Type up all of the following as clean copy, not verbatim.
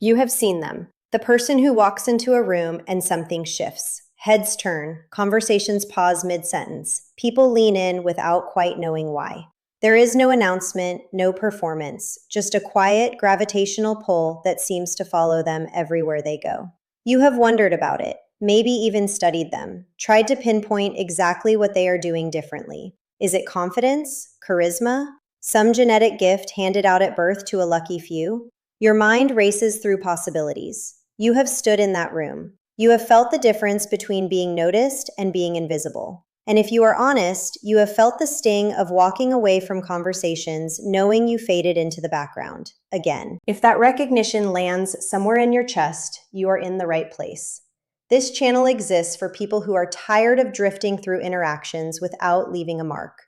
You have seen them. The person who walks into a room and something shifts. Heads turn, conversations pause mid-sentence. People lean in without quite knowing why. There is no announcement, no performance, just a quiet gravitational pull that seems to follow them everywhere they go. You have wondered about it, maybe even studied them, tried to pinpoint exactly what they are doing differently. Is it confidence? Charisma? Some genetic gift handed out at birth to a lucky few? Your mind races through possibilities. You have stood in that room. You have felt the difference between being noticed and being invisible. And if you are honest, you have felt the sting of walking away from conversations knowing you faded into the background again. If that recognition lands somewhere in your chest, you are in the right place. This channel exists for people who are tired of drifting through interactions without leaving a mark.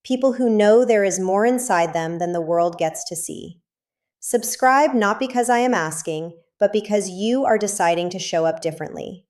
People who know there is more inside them than the world gets to see. Subscribe not because I am asking, but because you are deciding to show up differently.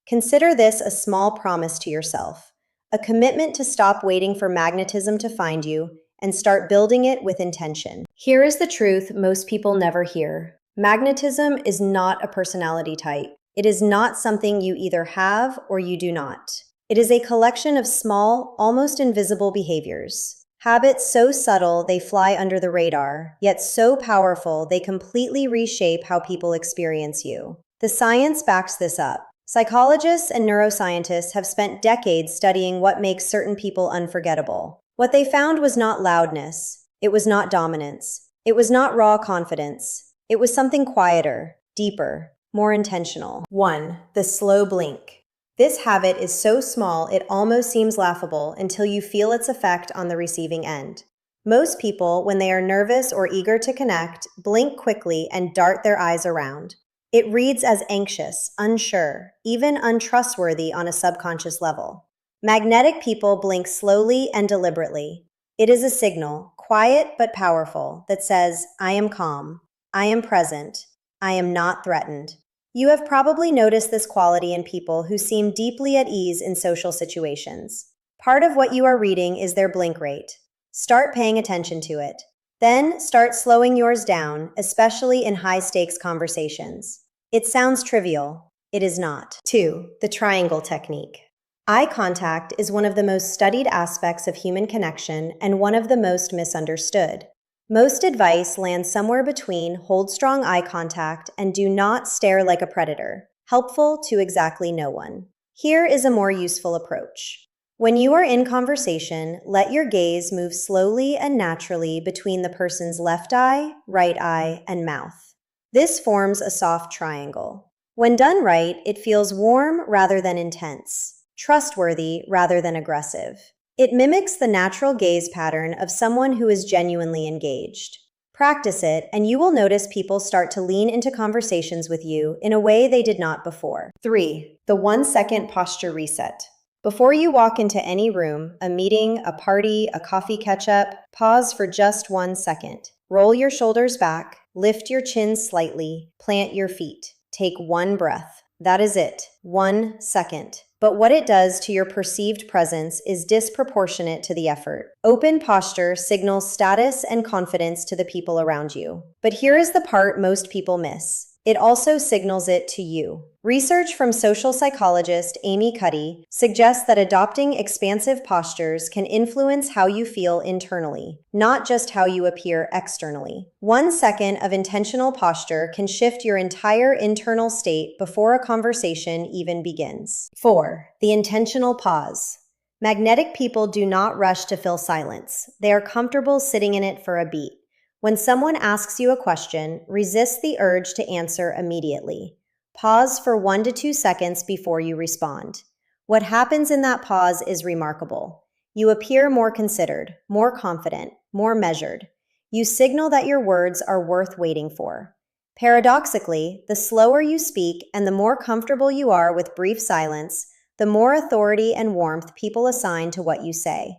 Consider this a small promise to yourself, a commitment to stop waiting for magnetism to find you and start building it with intention. Here is the truth most people never hear. Magnetism is not a personality type. It is not something you either have or you do not. It is a collection of small, almost invisible behaviors. Habits so subtle they fly under the radar, yet so powerful they completely reshape how people experience you. The science backs this up. Psychologists and neuroscientists have spent decades studying what makes certain people unforgettable. What they found was not loudness. It was not dominance. It was not raw confidence. It was something quieter, deeper, more intentional. 1. The slow blink. This habit is so small it almost seems laughable until you feel its effect on the receiving end. Most people, when they are nervous or eager to connect, blink quickly and dart their eyes around. It reads as anxious, unsure, even untrustworthy on a subconscious level. Magnetic people blink slowly and deliberately. It is a signal, quiet but powerful, that says, I am calm, I am present, I am not threatened. You have probably noticed this quality in people who seem deeply at ease in social situations. Part of what you are reading is their blink rate. Start paying attention to it. Then start slowing yours down, especially in high-stakes conversations. It sounds trivial. It is not. 2. The triangle technique. Eye contact is one of the most studied aspects of human connection and one of the most misunderstood. Most advice lands somewhere between hold strong eye contact and do not stare like a predator, helpful to exactly no one. Here is a more useful approach. When you are in conversation, let your gaze move slowly and naturally between the person's left eye, right eye, and mouth. This forms a soft triangle. When done right, it feels warm rather than intense, trustworthy rather than aggressive. It mimics the natural gaze pattern of someone who is genuinely engaged. Practice it, and you will notice people start to lean into conversations with you in a way they did not before. 3. The 1-second posture reset. Before you walk into any room, a meeting, a party, a coffee catch-up, pause for just 1 second. Roll your shoulders back, lift your chin slightly, plant your feet. Take 1 breath. That is it. 1 second. But what it does to your perceived presence is disproportionate to the effort. Open posture signals status and confidence to the people around you. But here is the part most people miss. It also signals it to you. Research from social psychologist Amy Cuddy suggests that adopting expansive postures can influence how you feel internally, not just how you appear externally. 1 second of intentional posture can shift your entire internal state before a conversation even begins. 4. The intentional pause. Magnetic people do not rush to fill silence. They are comfortable sitting in it for a beat. When someone asks you a question, resist the urge to answer immediately. Pause for 1 to 2 seconds before you respond. What happens in that pause is remarkable. You appear more considered, more confident, more measured. You signal that your words are worth waiting for. Paradoxically, the slower you speak and the more comfortable you are with brief silence, the more authority and warmth people assign to what you say.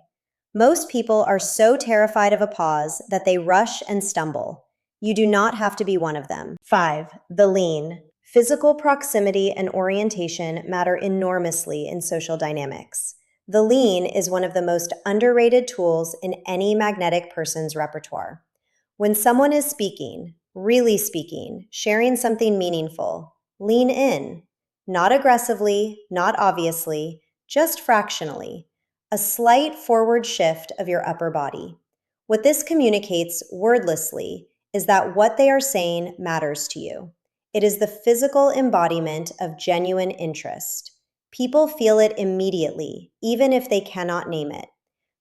Most people are so terrified of a pause that they rush and stumble. You do not have to be one of them. 5. The lean. Physical proximity and orientation matter enormously in social dynamics. The lean is one of the most underrated tools in any magnetic person's repertoire. When someone is speaking, Really speaking, sharing something meaningful. Lean in. Not aggressively, not obviously, just fractionally. A slight forward shift of your upper body. What this communicates wordlessly is that what they are saying matters to you. It is the physical embodiment of genuine interest. People feel it immediately, even if they cannot name it.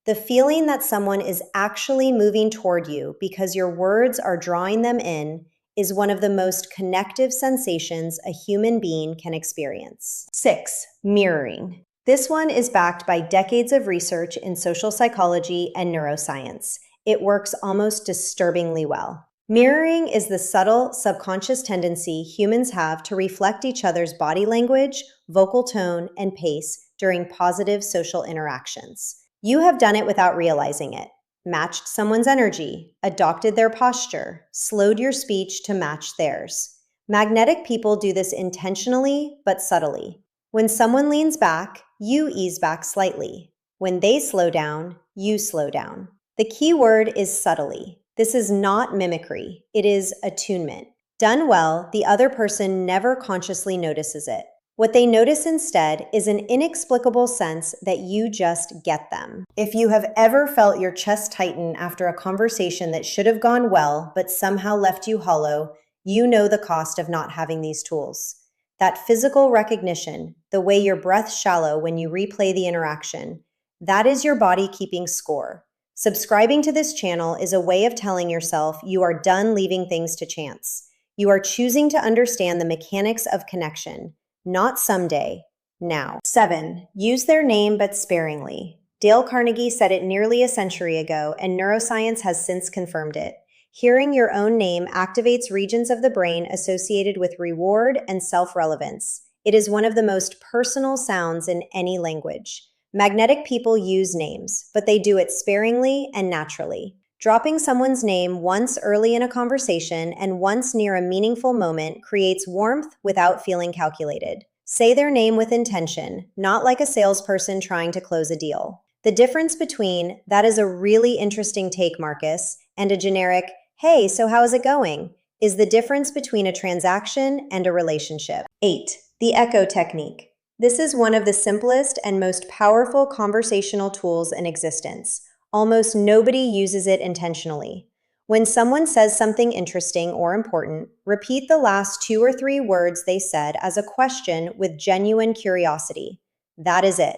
The feeling that someone is actually moving toward you because your words are drawing them in is one of the most connective sensations a human being can experience. 6. Mirroring. This one is backed by decades of research in social psychology and neuroscience. It works almost disturbingly well. Mirroring is the subtle, subconscious tendency humans have to reflect each other's body language, vocal tone, and pace during positive social interactions. You have done it without realizing it. Matched someone's energy, adopted their posture, slowed your speech to match theirs. Magnetic people do this intentionally but subtly. When someone leans back, you ease back slightly. When they slow down, you slow down. The key word is subtly. This is not mimicry, it is attunement. Done well, the other person never consciously notices it. What they notice instead is an inexplicable sense that you just get them. If you have ever felt your chest tighten after a conversation that should have gone well but somehow left you hollow, you know the cost of not having these tools. That physical recognition, the way your breath shallow when you replay the interaction, that is your body keeping score. Subscribing to this channel is a way of telling yourself you are done leaving things to chance. You are choosing to understand the mechanics of connection. Not someday, now. 7. Use their name but sparingly. Dale Carnegie said it nearly a century ago, and neuroscience has since confirmed it. Hearing your own name activates regions of the brain associated with reward and self-relevance. It is one of the most personal sounds in any language. Magnetic people use names, but they do it sparingly and naturally. Dropping someone's name once early in a conversation and once near a meaningful moment creates warmth without feeling calculated. Say their name with intention, not like a salesperson trying to close a deal. The difference between "that is a really interesting take, Marcus," and a generic "hey, so how's it going?" is the difference between a transaction and a relationship. 8. The echo technique. This is one of the simplest and most powerful conversational tools in existence. Almost nobody uses it intentionally. When someone says something interesting or important, repeat the last 2 or 3 words they said as a question with genuine curiosity. That is it.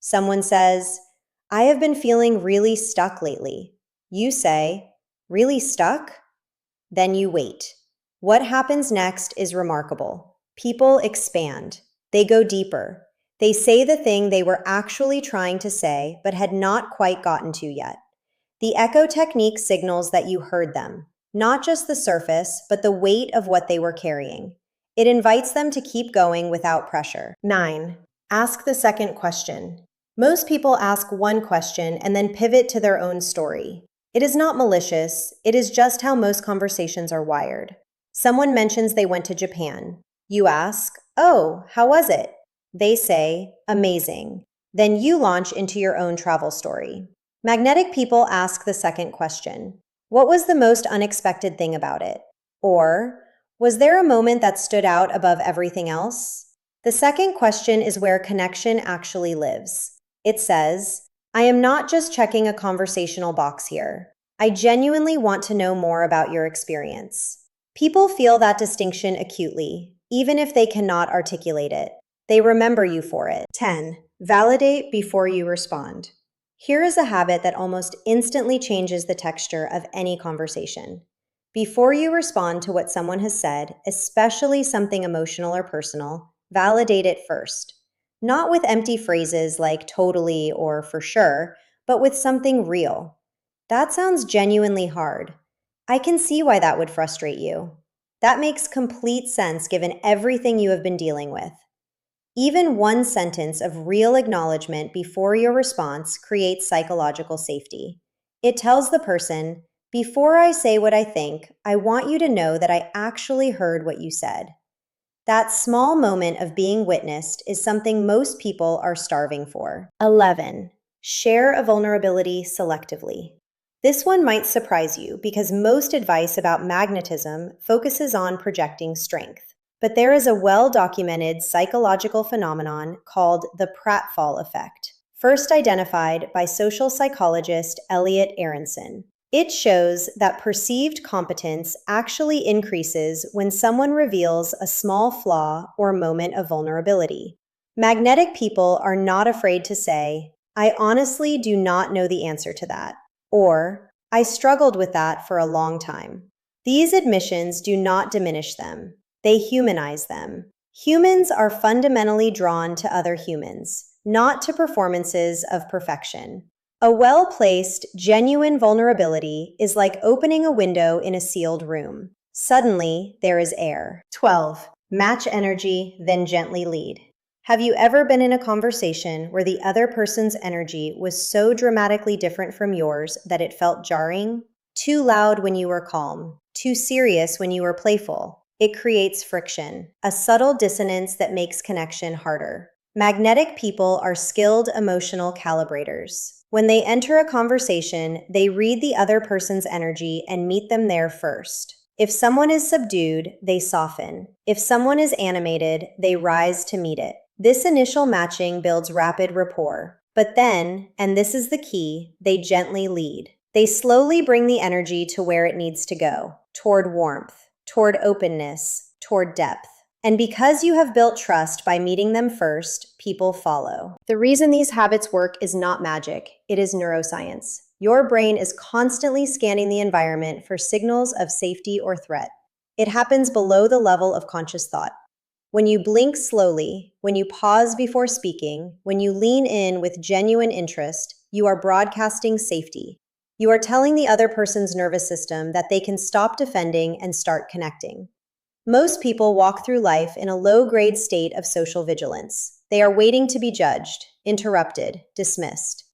Someone says, "I have been feeling really stuck lately." You say, "Really stuck?" Then you wait. What happens next is remarkable. People expand. They go deeper. They say the thing they were actually trying to say but had not quite gotten to yet. The echo technique signals that you heard them, not just the surface, but the weight of what they were carrying. It invites them to keep going without pressure. 9. Ask the second question. Most people ask one question and then pivot to their own story. It is not malicious, it is just how most conversations are wired. Someone mentions they went to Japan. You ask, "Oh, how was it?" They say, "Amazing." Then you launch into your own travel story. Magnetic people ask the second question. What was the most unexpected thing about it? Or, was there a moment that stood out above everything else? The second question is where connection actually lives. It says, "I am not just checking a conversational box here. I genuinely want to know more about your experience." People feel that distinction acutely, even if they cannot articulate it. They remember you for it. 10. Validate before you respond. Here is a habit that almost instantly changes the texture of any conversation. Before you respond to what someone has said, especially something emotional or personal, validate it first. Not with empty phrases like "totally" or "for sure," but with something real. That sounds genuinely hard. I can see why that would frustrate you. That makes complete sense given everything you have been dealing with. Even one sentence of real acknowledgement before your response creates psychological safety. It tells the person, "Before I say what I think, I want you to know that I actually heard what you said." That small moment of being witnessed is something most people are starving for. 11. Share a vulnerability selectively. This one might surprise you because most advice about magnetism focuses on projecting strength. But there is a well-documented psychological phenomenon called the pratfall effect, first identified by social psychologist Elliot Aronson. It shows that perceived competence actually increases when someone reveals a small flaw or moment of vulnerability. Magnetic people are not afraid to say, "I honestly do not know the answer to that," or "I struggled with that for a long time." These admissions do not diminish them. They humanize them. Humans are fundamentally drawn to other humans, not to performances of perfection. A well-placed, genuine vulnerability is like opening a window in a sealed room. Suddenly, there is air. 12. Match energy, then gently lead. Have you ever been in a conversation where the other person's energy was so dramatically different from yours that it felt jarring? Too loud when you were calm, too serious when you were playful. It creates friction, a subtle dissonance that makes connection harder. Magnetic people are skilled emotional calibrators. When they enter a conversation, they read the other person's energy and meet them there first. If someone is subdued, they soften. If someone is animated, they rise to meet it. This initial matching builds rapid rapport. But then, and this is the key, they gently lead. They slowly bring the energy to where it needs to go, toward warmth, toward openness, toward depth. And because you have built trust by meeting them first, people follow. The reason these habits work is not magic, it is neuroscience. Your brain is constantly scanning the environment for signals of safety or threat. It happens below the level of conscious thought. When you blink slowly, when you pause before speaking, when you lean in with genuine interest, you are broadcasting safety. You are telling the other person's nervous system that they can stop defending and start connecting. Most people walk through life in a low-grade state of social vigilance. They are waiting to be judged, interrupted, dismissed.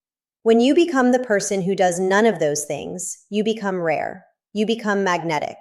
When you become the person who does none of those things, you become rare. You become magnetic.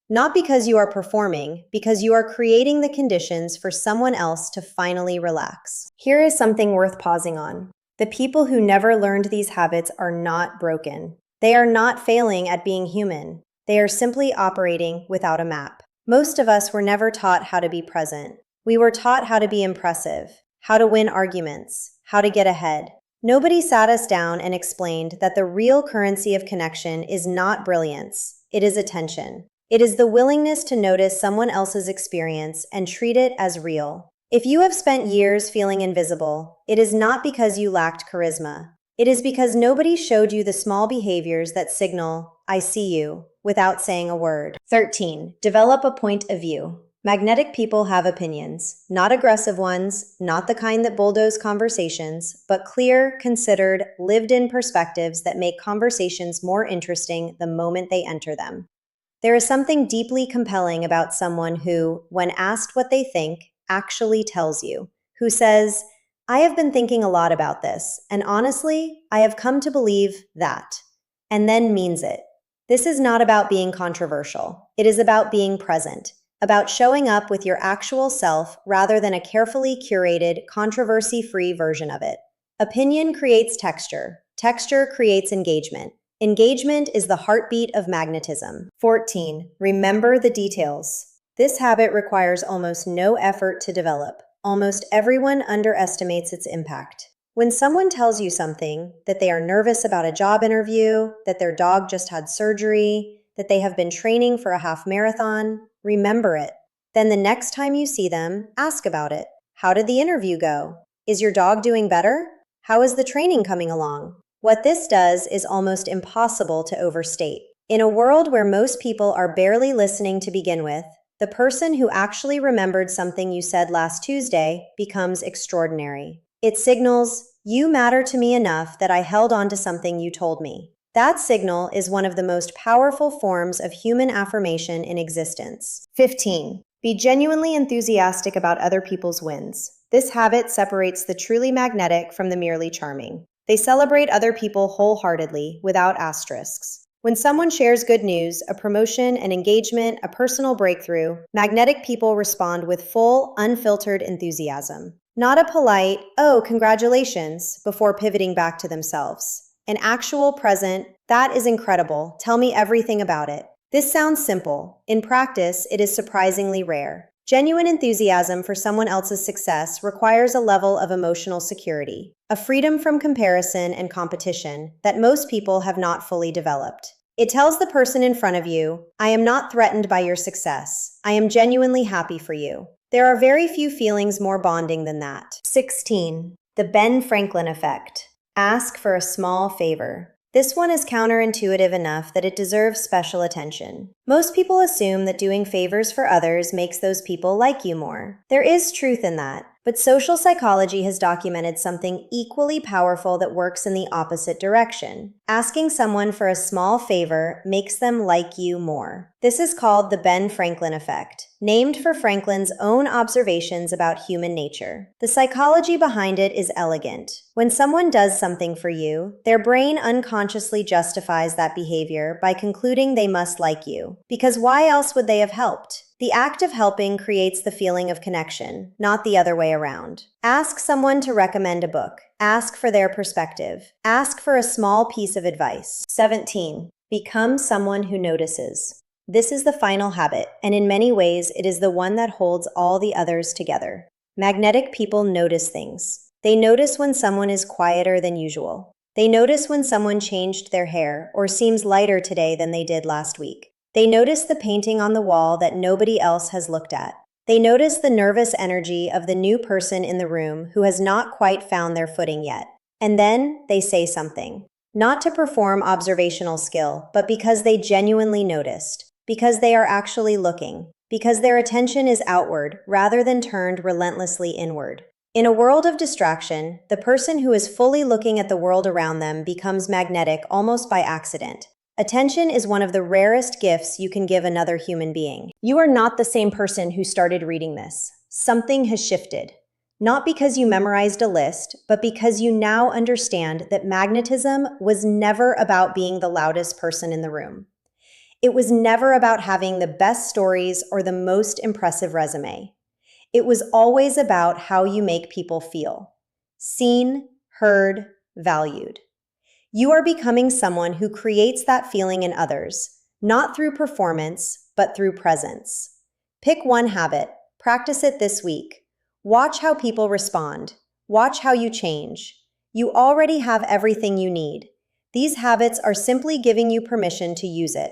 Not because you are performing, because you are creating the conditions for someone else to finally relax. Here is something worth pausing on. The people who never learned these habits are not broken. They are not failing at being human. They are simply operating without a map. Most of us were never taught how to be present. We were taught how to be impressive, how to win arguments, how to get ahead. Nobody sat us down and explained that the real currency of connection is not brilliance, it is attention. It is the willingness to notice someone else's experience and treat it as real. If you have spent years feeling invisible, it is not because you lacked charisma. It is because nobody showed you the small behaviors that signal, "I see you," without saying a word. 13. Develop a point of view. Magnetic people have opinions, not aggressive ones, not the kind that bulldoze conversations, but clear, considered, lived-in perspectives that make conversations more interesting the moment they enter them. There is something deeply compelling about someone who, when asked what they think, actually tells you, who says, "I have been thinking a lot about this, and honestly, I have come to believe that," and then means it. This is not about being controversial. It is about being present, about showing up with your actual self rather than a carefully curated, controversy-free version of it. Opinion creates texture. Texture creates engagement. Engagement is the heartbeat of magnetism. 14. Remember the details. This habit requires almost no effort to develop. Almost everyone underestimates its impact. When someone tells you something, that they are nervous about a job interview, that their dog just had surgery, that they have been training for a half marathon, remember it. Then the next time you see them, ask about it. How did the interview go? Is your dog doing better? How is the training coming along? What this does is almost impossible to overstate. In a world where most people are barely listening to begin with, the person who actually remembered something you said last Tuesday becomes extraordinary. It signals, "You matter to me enough that I held on to something you told me." That signal is one of the most powerful forms of human affirmation in existence. 15. Be genuinely enthusiastic about other people's wins. This habit separates the truly magnetic from the merely charming. They celebrate other people wholeheartedly, without asterisks. When someone shares good news, a promotion, an engagement, a personal breakthrough, magnetic people respond with full, unfiltered enthusiasm. Not a polite, "Oh, congratulations," before pivoting back to themselves. An actual, present, That is incredible. Tell me everything about it. This sounds simple. In practice, it is surprisingly rare. Genuine enthusiasm for someone else's success requires a level of emotional security, a freedom from comparison and competition that most people have not fully developed. It tells the person in front of you, I am not threatened by your success. I am genuinely happy for you. There are very few feelings more bonding than that. 16. The Ben Franklin effect. Ask for a small favor. This one is counterintuitive enough that it deserves special attention. Most people assume that doing favors for others makes those people like you more. There is truth in that, but social psychology has documented something equally powerful that works in the opposite direction. Asking someone for a small favor makes them like you more. This is called the Ben Franklin effect, named for Franklin's own observations about human nature. The psychology behind it is elegant. When someone does something for you, their brain unconsciously justifies that behavior by concluding they must like you. Because why else would they have helped? The act of helping creates the feeling of connection, not the other way around. Ask someone to recommend a book. Ask for their perspective. Ask for a small piece of advice. 17. Become someone who notices. This is the final habit, and in many ways, it is the one that holds all the others together. Magnetic people notice things. They notice when someone is quieter than usual. They notice when someone changed their hair or seems lighter today than they did last week. They notice the painting on the wall that nobody else has looked at. They notice the nervous energy of the new person in the room who has not quite found their footing yet. And then they say something. Not to perform observational skill, but because they genuinely noticed. Because they are actually looking. Because their attention is outward rather than turned relentlessly inward. In a world of distraction, the person who is fully looking at the world around them becomes magnetic almost by accident. Attention is one of the rarest gifts you can give another human being. You are not the same person who started reading this. Something has shifted. Not because you memorized a list, but because you now understand that magnetism was never about being the loudest person in the room. It was never about having the best stories or the most impressive resume. It was always about how you make people feel. Seen, heard, valued. You are becoming someone who creates that feeling in others, not through performance, but through presence. Pick one habit, practice it this week. Watch how people respond. Watch how you change. You already have everything you need. These habits are simply giving you permission to use it.